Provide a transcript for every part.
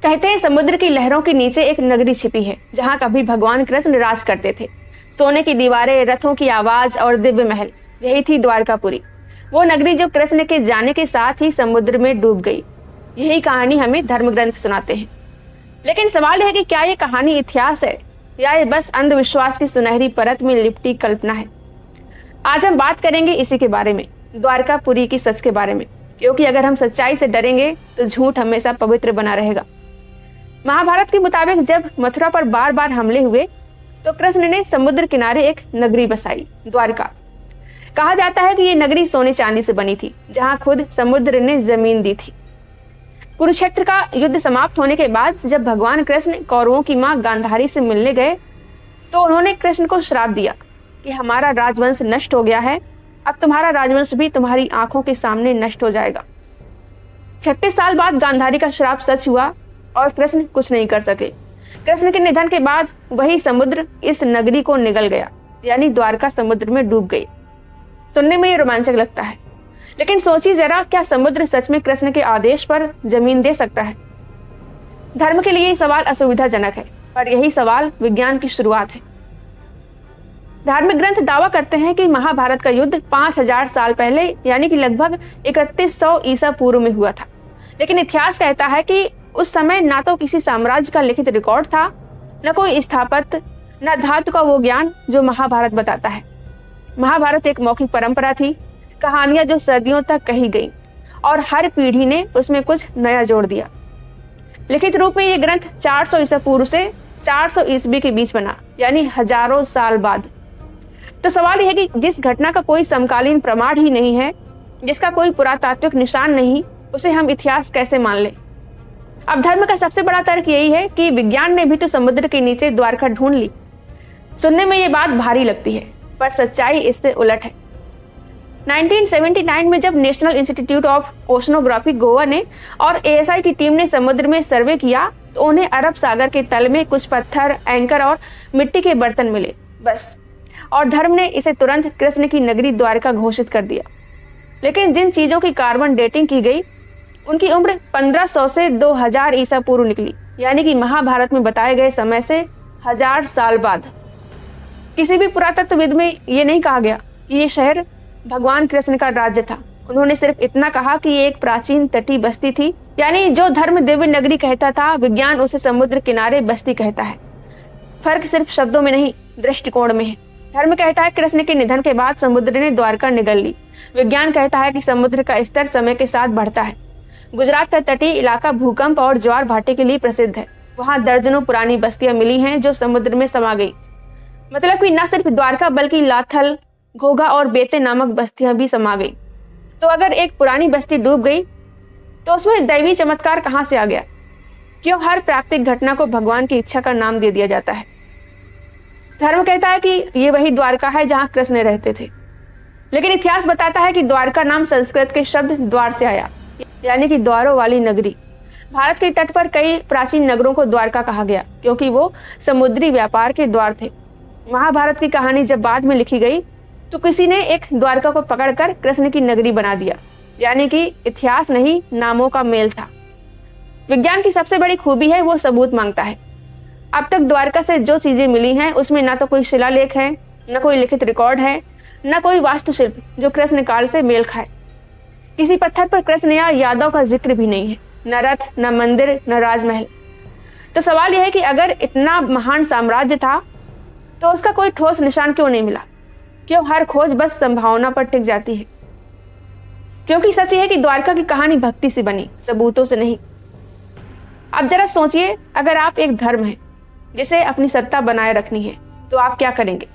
कहते हैं समुद्र की लहरों के नीचे एक नगरी छिपी है जहां कभी भगवान कृष्ण राज करते थे। सोने की दीवारें, रथों की आवाज और दिव्य महल, यही थी द्वारकापुरी। वो नगरी जो कृष्ण के जाने के साथ ही समुद्र में डूब गई। यही कहानी हमें धर्म ग्रंथ सुनाते हैं। लेकिन सवाल यह है कि क्या ये कहानी इतिहास है या ये बस अंधविश्वास की सुनहरी परत में लिपटी कल्पना है। आज हम बात करेंगे इसी के बारे में, द्वारकापुरी की सच के बारे में, क्योंकि अगर हम सच्चाई से डरेंगे तो झूठ हमेशा पवित्र बना रहेगा। महाभारत के मुताबिक जब मथुरा पर बार बार हमले हुए तो कृष्ण ने समुद्र किनारे एक नगरी बसाई, द्वारका। कहा जाता है कि यह नगरी सोने चांदी से बनी थी, जहां खुद समुद्र ने जमीन दी थी। कुरुक्षेत्र का युद्ध समाप्त होने के बाद जब भगवान कृष्ण कौरवों की मां गांधारी से मिलने गए तो उन्होंने कृष्ण को श्राप दिया कि हमारा राजवंश नष्ट हो गया है, अब तुम्हारा राजवंश भी तुम्हारी आंखों के सामने नष्ट हो जाएगा। 36 साल बाद गांधारी का श्राप सच हुआ और कृष्ण कुछ नहीं कर सके। कृष्ण के निधन के बाद वही समुद्र इस नगरी को निगल गया, यानी द्वारका समुद्र में डूब गई। सुनने में ये रोमांचक लगता है, लेकिन सोचिए जरा, क्या समुद्र सच में कृष्ण के आदेश पर जमीन दे सकता है? धर्म के लिए ये सवाल असुविधाजनक है, पर यही सवाल विज्ञान की शुरुआत है। धार्मिक ग्रंथ दावा करते हैं कि महाभारत का युद्ध 5000 साल पहले, यानी कि लगभग 3100 ईसा पूर्व में हुआ था। लेकिन इतिहास कहता है कि उस समय ना तो किसी साम्राज्य का लिखित रिकॉर्ड था, न कोई स्थापत्य, न धातु का वो ज्ञान जो महाभारत बताता है। महाभारत एक मौखिक परंपरा थी, कहानियां जो सदियों तक कही गई और हर पीढ़ी ने उसमें कुछ नया जोड़ दिया। लिखित रूप में ये ग्रंथ 400 ईसा पूर्व से 400 ईस्वी के बीच बना, यानी हजारों साल बाद। तो सवाल यह है कि जिस घटना का कोई समकालीन प्रमाण ही नहीं है, जिसका कोई पुरातात्विक निशान नहीं, उसे हम इतिहास कैसे मान लें? अब धर्म का सबसे बड़ा तर्क यही है कि विज्ञान ने भी तो समुद्र के नीचे द्वारका ढूंढ ली। सुनने में ये बात भारी लगती है, पर सच्चाई इससे उलट है। 1979 में जब national institute of oceanography Goa ने और ASI की टीम ने समुद्र में सर्वे किया तो उन्हें अरब सागर के तल में कुछ पत्थर, एंकर और मिट्टी के बर्तन मिले, बस। और धर्म ने इसे तुरंत कृष्ण की नगरी द्वारका घोषित कर दिया। लेकिन जिन चीजों की कार्बन डेटिंग की गई उनकी उम्र 1500 से 2000 ईसा पूर्व निकली, यानी कि महाभारत में बताए गए समय से 1000 साल बाद। किसी भी पुरातत्वविद में यह नहीं कहा गया कि ये शहर भगवान कृष्ण का राज्य था। उन्होंने सिर्फ इतना कहा कि ये एक प्राचीन तटीय बस्ती थी, यानी जो धर्म दिव्य नगरी कहता था, विज्ञान उसे समुद्र किनारे बस्ती कहता है। फर्क सिर्फ शब्दों में नहीं, दृष्टिकोण में है। धर्म कहता है कृष्ण के निधन के बाद समुद्र ने द्वारका निगल ली। विज्ञान कहता है कि समुद्र का स्तर समय के साथ बढ़ता है। गुजरात का तटीय इलाका भूकंप और ज्वार भाटे के लिए प्रसिद्ध है। वहां दर्जनों पुरानी बस्तियां मिली हैं जो समुद्र में समा गई। मतलब कि न सिर्फ द्वारका बल्कि लाथल, घोघा और बेते नामक बस्तियां भी समा गई। तो अगर एक पुरानी बस्ती डूब गई तो उसमें दैवी चमत्कार कहां से आ गया? क्यों हर प्राकृतिक घटना को भगवान की इच्छा का नाम दे दिया जाता है? धर्म कहता है कि ये वही द्वारका है जहां कृष्ण रहते थे। लेकिन इतिहास बताता है कि द्वारका नाम संस्कृत के शब्द द्वार से आया, यानी कि द्वारों वाली नगरी। भारत के तट पर कई प्राचीन नगरों को द्वारका कहा गया क्योंकि वो समुद्री व्यापार के द्वार थे। महाभारत की कहानी जब बाद में लिखी गई तो किसी ने एक द्वारका को पकड़कर कृष्ण की नगरी बना दिया, यानी कि इतिहास नहीं, नामों का मेल था। विज्ञान की सबसे बड़ी खूबी है वो सबूत मांगता है। अब तक द्वारका से जो चीजें मिली हैं उसमें ना तो कोई शिलालेख है, न कोई लिखित रिकॉर्ड है, न कोई वास्तुशिल्प जो कृष्ण काल से मेल खाए। किसी पत्थर पर कृष्ण या यादव का जिक्र भी नहीं है, न रथ, न मंदिर, न राजमहल। तो सवाल यह है कि अगर इतना महान साम्राज्य था तो उसका कोई ठोस निशान क्यों नहीं मिला? क्यों हर खोज बस संभावना पर टिक जाती है? क्योंकि सच यह है कि द्वारका की कहानी भक्ति से बनी, सबूतों से नहीं। अब जरा सोचिए, अगर आप एक धर्म है जिसे अपनी सत्ता बनाए रखनी है तो आप क्या करेंगे?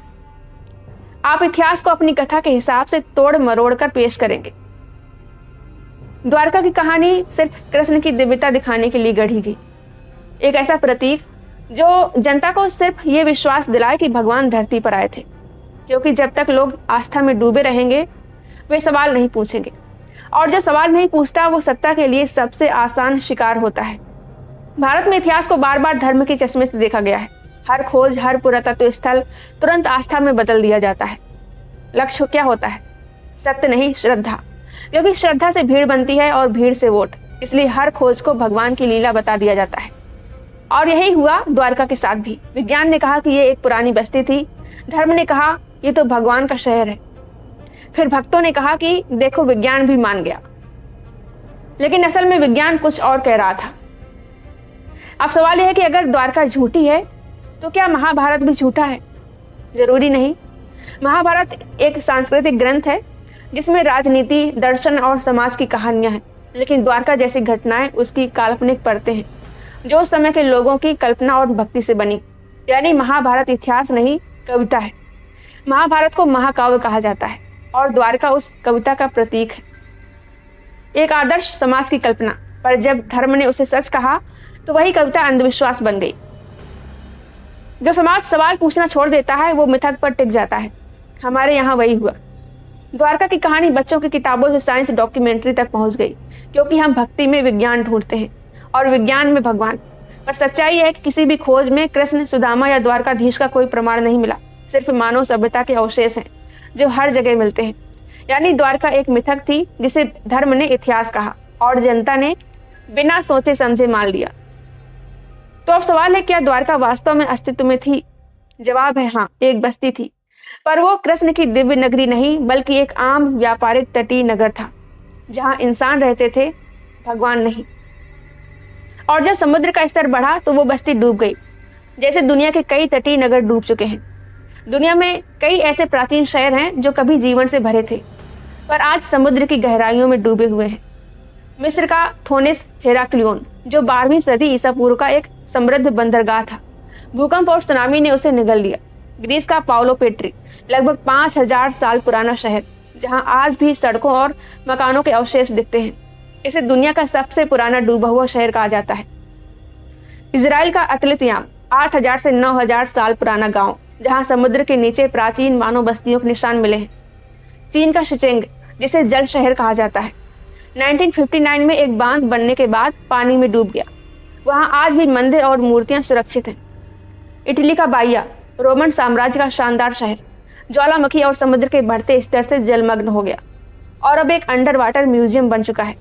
आप इतिहास को अपनी कथा के हिसाब से तोड़ मरोड़ कर पेश करेंगे। द्वारका की कहानी सिर्फ कृष्ण की दिव्यता दिखाने के लिए गढ़ी गई, एक ऐसा प्रतीक जो जनता को सिर्फ ये विश्वास दिलाए कि भगवान धरती पर आए थे। क्योंकि जब तक लोग आस्था में डूबे रहेंगे वे सवाल नहीं पूछेंगे, और जो सवाल नहीं पूछता वो सत्ता के लिए सबसे आसान शिकार होता है। भारत में इतिहास को बार बार धर्म के चश्मे से देखा गया है। हर खोज, हर पुरातत्व स्थल तुरंत आस्था में बदल दिया जाता है। लक्ष्य क्या होता है? सत्य नहीं, श्रद्धा। क्योंकि श्रद्धा से भीड़ बनती है और भीड़ से वोट। इसलिए हर खोज को भगवान की लीला बता दिया जाता है। और यही हुआ द्वारका के साथ भी। विज्ञान ने कहा कि ये एक पुरानी बस्ती थी, धर्म ने कहा ये तो भगवान का शहर है, फिर भक्तों ने कहा कि देखो विज्ञान भी मान गया। लेकिन असल में विज्ञान कुछ और कह रहा था। अब सवाल यह है कि अगर द्वारका झूठी है तो क्या महाभारत भी झूठा है? जरूरी नहीं। महाभारत एक सांस्कृतिक ग्रंथ है जिसमें राजनीति, दर्शन और समाज की कहानियां हैं, लेकिन द्वारका जैसी घटनाएं उसकी काल्पनिक परतें हैं जो उस समय के लोगों की कल्पना और भक्ति से बनी। यानी महाभारत इतिहास नहीं, कविता है। महाभारत को महाकाव्य कहा जाता है और द्वारका उस कविता का प्रतीक है, एक आदर्श समाज की कल्पना। पर जब धर्म ने उसे सच कहा तो वही कविता अंधविश्वास बन गई। जो समाज सवाल पूछना छोड़ देता है वो मिथक पर टिक जाता है। हमारे यहाँ वही हुआ। द्वारका की कहानी बच्चों की किताबों से साइंस डॉक्यूमेंट्री तक पहुंच गई, क्योंकि हम भक्ति में विज्ञान ढूंढते हैं और विज्ञान में भगवान। पर सच्चाई है कि किसी भी खोज में कृष्ण, सुदामा या द्वारकाधीश का कोई प्रमाण नहीं मिला। सिर्फ मानव सभ्यता के अवशेष हैं जो हर जगह मिलते हैं। यानी द्वारका एक मिथक थी जिसे धर्म ने इतिहास कहा और जनता ने बिना सोचे समझे मान लिया। तो अब सवाल है, क्या द्वारका वास्तव में अस्तित्व में थी? जवाब है हाँ, एक बस्ती थी, पर वो कृष्ण की दिव्य नगरी नहीं बल्कि एक आम व्यापारिक तटीय नगर था जहां इंसान रहते थे, भगवान नहीं। और जब समुद्र का स्तर बढ़ा तो वो बस्ती डूब गई, जैसे दुनिया के कई तटीय नगर डूब चुके हैं। दुनिया में कई ऐसे प्राचीन शहर हैं जो कभी जीवन से भरे थे पर आज समुद्र की गहराइयों में डूबे हुए हैं। मिस्र का थोनिस हेराक्लियोन, जो 12वीं सदी ईसा पूर्व का एक समृद्ध बंदरगाह था, भूकंप और सुनामी ने उसे निगल लिया। ग्रीस का पाओलो पेट्री, लगभग 5000 साल पुराना शहर जहां आज भी सड़कों और मकानों के अवशेष दिखते हैं, इसे दुनिया का सबसे पुराना डूबा हुआ शहर कहा जाता है। इजराइल का अतलितयाम, 8000 से 9000 साल पुराना गांव जहां समुद्र के नीचे प्राचीन मानव बस्तियों के निशान मिले हैं। चीन का शिचेंग, जिसे जल शहर कहा जाता है, 1959 में एक बांध बनने के बाद पानी में डूब गया। वहां आज भी मंदिर और मूर्तियां सुरक्षित हैं। इटली का बाइया, रोमन साम्राज्य का शानदार शहर, ज्वालामुखी और समुद्र के बढ़ते स्तर से जलमग्न हो गया और अब एक अंडर वाटर म्यूजियम बन चुका है।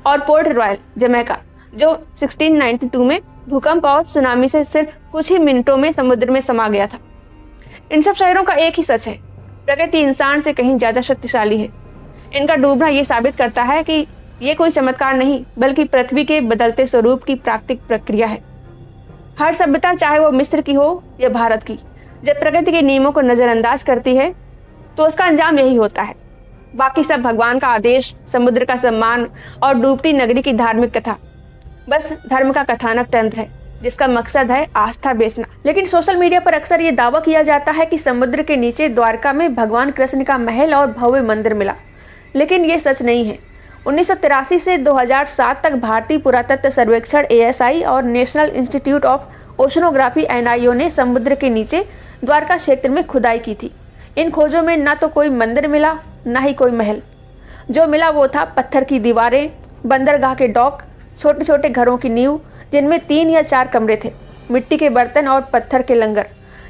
और पोर्ट रॉयल, जमैका, जो 1692 में भूकंप और सुनामी से सिर्फ कुछ ही मिनटों में समुद्र में समा गया था। इन सब शहरों का एक ही सच है, प्रकृति इंसान से कहीं ज्यादा शक्तिशाली है। इनका डूबना ये साबित करता है कि ये कोई चमत्कार नहीं बल्कि पृथ्वी के बदलते स्वरूप की प्राकृतिक प्रक्रिया है। हर सभ्यता, चाहे वो मिस्र की हो या भारत की, जब प्रकृति के नियमों को नजरअंदाज करती है तो उसका अंजाम यही होता है। बाकी सब भगवान का आदेश, समुद्र का सम्मान और डूबती नगरी की धार्मिक कथा बस धर्म का कथानक तंत्र है जिसका मकसद है आस्था बेचना। लेकिन सोशल मीडिया पर अक्सर ये दावा किया जाता है कि समुद्र के नीचे द्वारका में भगवान कृष्ण का महल और भव्य मंदिर मिला, लेकिन ये सच नहीं है। 1983 से 2007 तक भारतीय पुरातत्व सर्वेक्षण ASI और national institute of oceanography NIO ने समुद्र के नीचे द्वारका क्षेत्र में खुदाई की थी। इन खोजों में ना तो कोई मंदिर मिला, ना ही कोई महल। जो मिला वो था पत्थर की दीवारें, बंदरगाह के डॉक, छोटे छोटे घरों की नींव जिनमें 3 या 4 कमरे थे, मिट्टी के बर्तन और पत्थर के लंगर।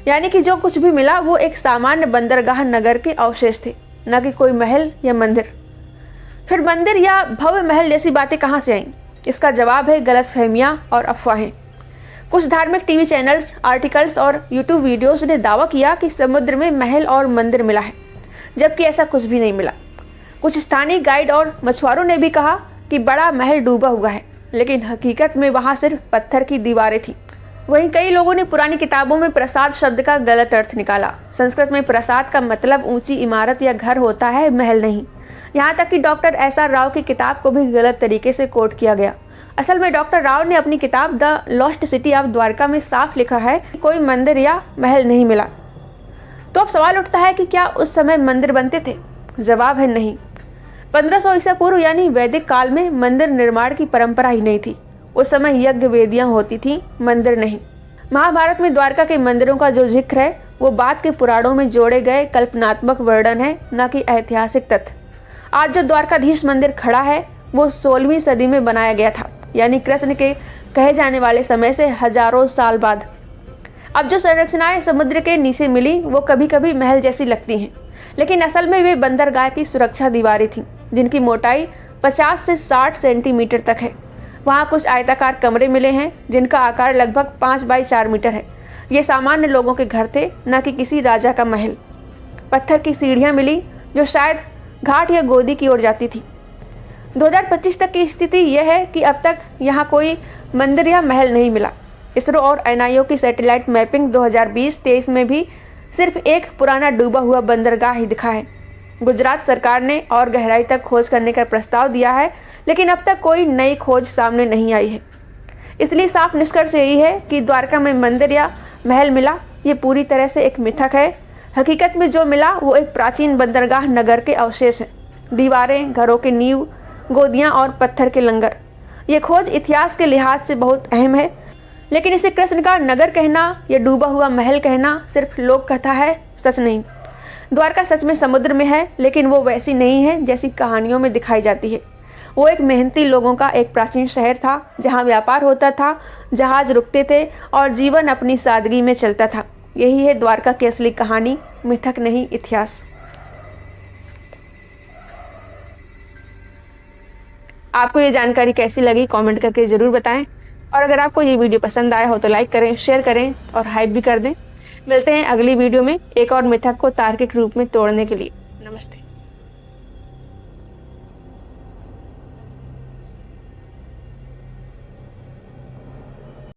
यानी कि जो कुछ भी मिला वो एक सामान्य बंदरगाह नगर के अवशेष थे, न कि कोई महल या मंदिर। फिर मंदिर या भव्य महल जैसी बातें कहाँ से आईं? इसका जवाब है गलतफहमियां और अफवाहें। कुछ धार्मिक टीवी चैनल्स, आर्टिकल्स और यूट्यूब वीडियोस ने दावा किया कि समुद्र में महल और मंदिर मिला है, जबकि ऐसा कुछ भी नहीं मिला। कुछ स्थानीय गाइड और मछुआरों ने भी कहा कि बड़ा महल डूबा हुआ है, लेकिन हकीकत में वहां सिर्फ पत्थर की दीवारें थी। वहीं कई लोगों ने पुरानी किताबों में प्रसाद शब्द का गलत अर्थ निकाला। संस्कृत में प्रसाद का मतलब ऊंची इमारत या घर होता है, महल नहीं। यहाँ तक कि डॉक्टर SR राव की किताब को भी गलत तरीके से कोट किया गया। असल में डॉक्टर राव ने अपनी किताब the lost city of Dwarka में साफ लिखा है कि कोई मंदिर या महल नहीं मिला। तो अब सवाल उठता है कि क्या उस समय मंदिर बनते थे? जवाब है नहीं। 1500 ईसा पूर्व यानी वैदिक काल में मंदिर निर्माण की परंपरा ही नहीं थी। उस समय यज्ञ वेदियां होती थी, मंदिर नहीं। महाभारत में द्वारका के मंदिरों का जो जिक्र है वो बाद के पुराणों में जोड़े गए कल्पनात्मक वर्णन है, न कि ऐतिहासिक तथ्य। आज जो द्वारकाधीश मंदिर खड़ा है वो 16वीं सदी में बनाया गया था, यानी कृष्ण के कहे जाने वाले समय से हजारों साल बाद। अब जो संरचनाएं समुद्र के नीचे मिली वो कभी कभी महल जैसी लगती हैं, लेकिन असल में वे बंदरगाह की सुरक्षा दीवारें थीं, जिनकी मोटाई 50 से 60 सेंटीमीटर तक है। वहाँ कुछ आयताकार कमरे मिले हैं जिनका आकार लगभग 5 बाई 4 मीटर है। ये सामान्य लोगों के घर थे, न कि किसी राजा का महल। पत्थर की सीढ़ियाँ मिली जो शायद घाट या गोदी की ओर जाती थी। 2025 तक की स्थिति यह है कि अब तक यहाँ कोई मंदिर या महल नहीं मिला। इसरो और एनआईओ की सैटेलाइट मैपिंग 2020-23 में भी सिर्फ एक पुराना डूबा हुआ बंदरगाह ही दिखा है। गुजरात सरकार ने और गहराई तक खोज करने का प्रस्ताव दिया है, लेकिन अब तक कोई नई खोज सामने नहीं आई है। इसलिए साफ निष्कर्ष यही है कि द्वारका में मंदिर या महल मिला, ये पूरी तरह से एक मिथक है। हकीकत में जो मिला वो एक प्राचीन बंदरगाह नगर के अवशेष हैं। दीवारें, घरों के नींव, गोदियां और पत्थर के लंगर। ये खोज इतिहास के लिहाज से बहुत अहम है, लेकिन इसे कृष्ण का नगर कहना या डूबा हुआ महल कहना सिर्फ लोक कथा है, सच नहीं। द्वारका सच में समुद्र में है, लेकिन वो वैसी नहीं है जैसी कहानियों में दिखाई जाती है। वो एक मेहनती लोगों का एक प्राचीन शहर था, जहाँ व्यापार होता था, जहाज रुकते थे और जीवन अपनी सादगी में चलता था। यही है द्वारका की असली कहानी, मिथक नहीं, इतिहास। आपको ये जानकारी कैसी लगी कमेंट करके जरूर बताएं, और अगर आपको ये वीडियो पसंद आया हो तो लाइक करें, शेयर करें और हाइप भी कर दें। मिलते हैं अगली वीडियो में एक और मिथक को तार्किक रूप में तोड़ने के लिए। नमस्ते।